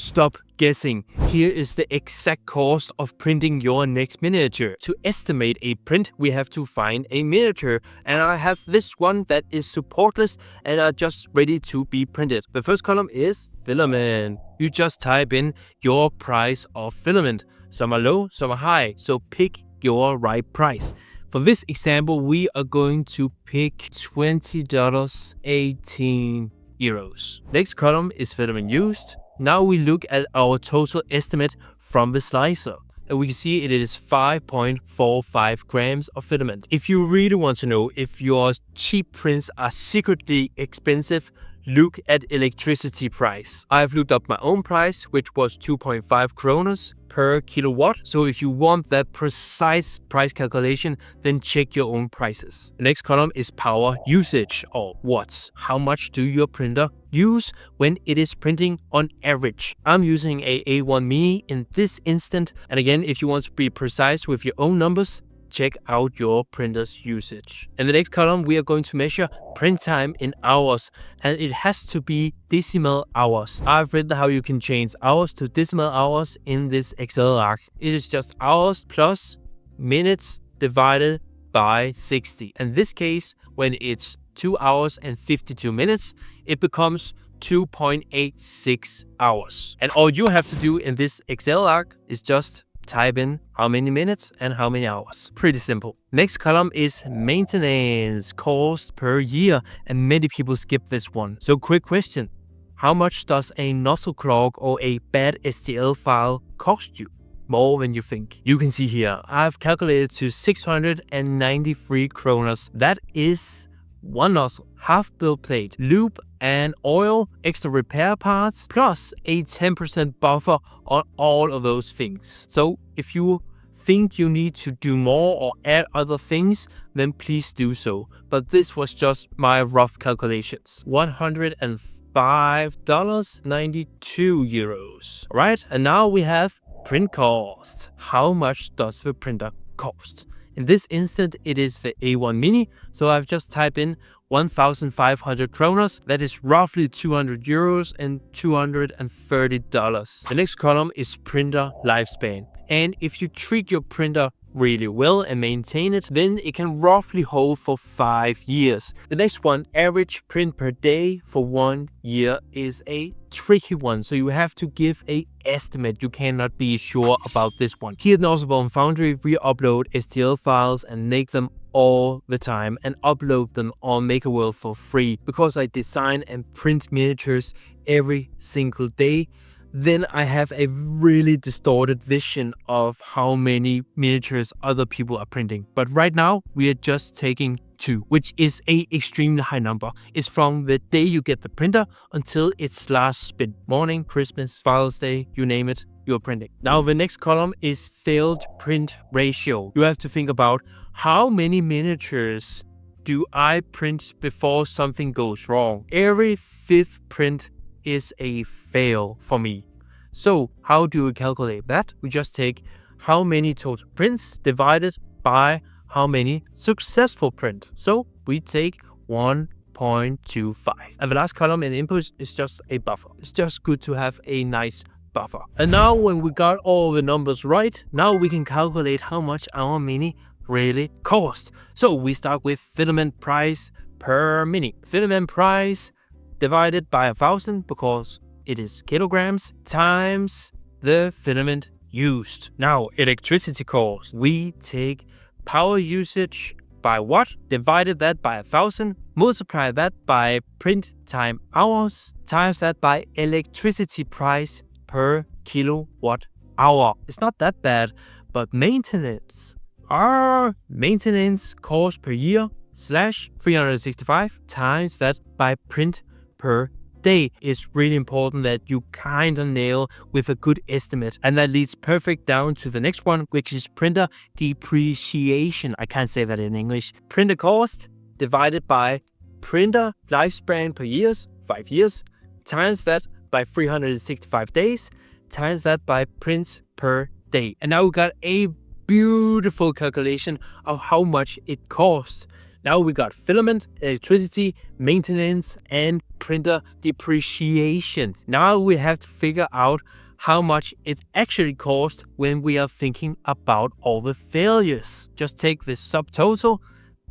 Stop guessing. Here is the exact cost of printing your next miniature. To estimate a print, we have to find a miniature, and I have this one that is supportless and are just ready to be printed. The first column is filament. You just type in your price of filament. Some are low, some are high, so pick your right price. For this example, we are going to pick $20, 18 euros. Next column is filament used. Now we look at our total estimate from the slicer, and we can see it is 5.45 grams of filament. If you really want to know if your cheap prints are secretly expensive, look at electricity price. I've looked up my own price, which was 2.5 kroner per kilowatt. So if you want that precise price calculation, then check your own prices. The next column is power usage, or watts. How much do your printer use when it is printing on average? I'm using a A1 Mini in this instant. And again, if you want to be precise with your own numbers, check out your printer's usage. In the next column, we are going to measure print time in hours, and it has to be decimal hours. I've written how you can change hours to decimal hours in this Excel arc. It is just hours plus minutes divided by 60. In this case, when it's 2 hours and 52 minutes, it becomes 2.86 hours. And all you have to do in this Excel arc is just type in how many minutes and how many hours. Pretty simple. Next column is maintenance cost per year, and many people skip this one. So quick question. How much does a nozzle clog or a bad STL file cost you? More than you think. You can see here, I've calculated to 693 kroners. That is one nozzle, half build plate, lube and oil, extra repair parts, plus a 10% buffer on all of those things. So if you think you need to do more or add other things, then please do so. But this was just my rough calculations. $105.92 euros. Alright, and now we have print cost. How much does the printer cost? In this instant, it is the A1 Mini, so I've just typed in 1,500 kroners. That is roughly 200 euros and $230. The next column is printer lifespan. And if you treat your printer really well and maintain it, then it can roughly hold for 5 years. The next one, average print per day for 1 year, is a tricky one, so you have to give a estimate. You cannot be sure about this one. Here at Nozzleborn Foundry, we upload STL files and make them all the time and upload them on MakerWorld for free. Because I design and print miniatures every single day, then I have a really distorted vision of how many miniatures other people are printing. But right now, we are just taking 2, which is a extremely high number. It's from the day you get the printer until its last spin. Morning, Christmas, Father's Day, you name it, you're printing. Now the next column is failed print ratio. You have to think about how many miniatures do I print before something goes wrong. Every 5th print is a fail for me. So how do we calculate that? We just take how many total prints divided by how many successful print. So we take 1.25. And the last column in input is just a buffer. It's just good to have a nice buffer. And now when we got all the numbers right, now we can calculate how much our mini really cost. So we start with filament price per mini. Filament price divided by 1,000 because it is kilograms times the filament used. Now electricity cost. We take power usage by watt, divided that by 1,000, multiply that by print time hours, times that by electricity price per kilowatt hour. It's not that bad, but maintenance. Our maintenance cost per year slash 365 times that by print per day is really important that you kind of nail with a good estimate. And that leads perfect down to the next one, which is printer depreciation. I can't say that in English. Printer cost divided by printer lifespan per years, 5 years, times that by 365 days, times that by prints per day. And now we got a beautiful calculation of how much it costs Now we got filament, electricity, maintenance, and printer depreciation. Now we have to figure out how much it actually costs when we are thinking about all the failures. Just take the subtotal,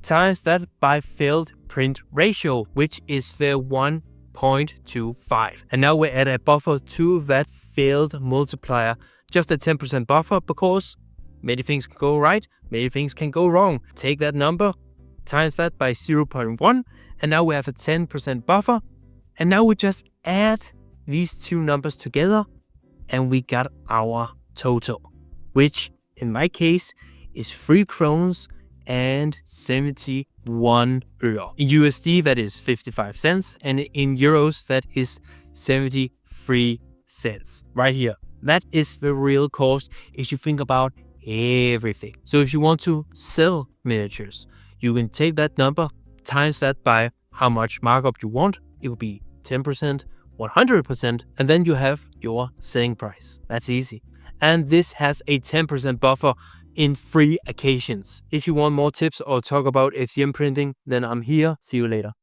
times that by failed print ratio, which is the 1.25. And now we add a buffer to that failed multiplier, just a 10% buffer, because many things can go right, many things can go wrong. Take that number, times that by 0.1, and now we have a 10% buffer. And now we just add these two numbers together, and we got our total, which in my case is 3 krones and 71 øre. In USD, that is 55 cents, and in euros, that is 73 cents. Right here. That is the real cost if you think about everything. So if you want to sell miniatures, you can take that number, times that by how much markup you want. It will be 10%, 100%, and then you have your selling price. That's easy. And this has a 10% buffer in 3 occasions. If you want more tips or talk about FDM printing, then I'm here. See you later.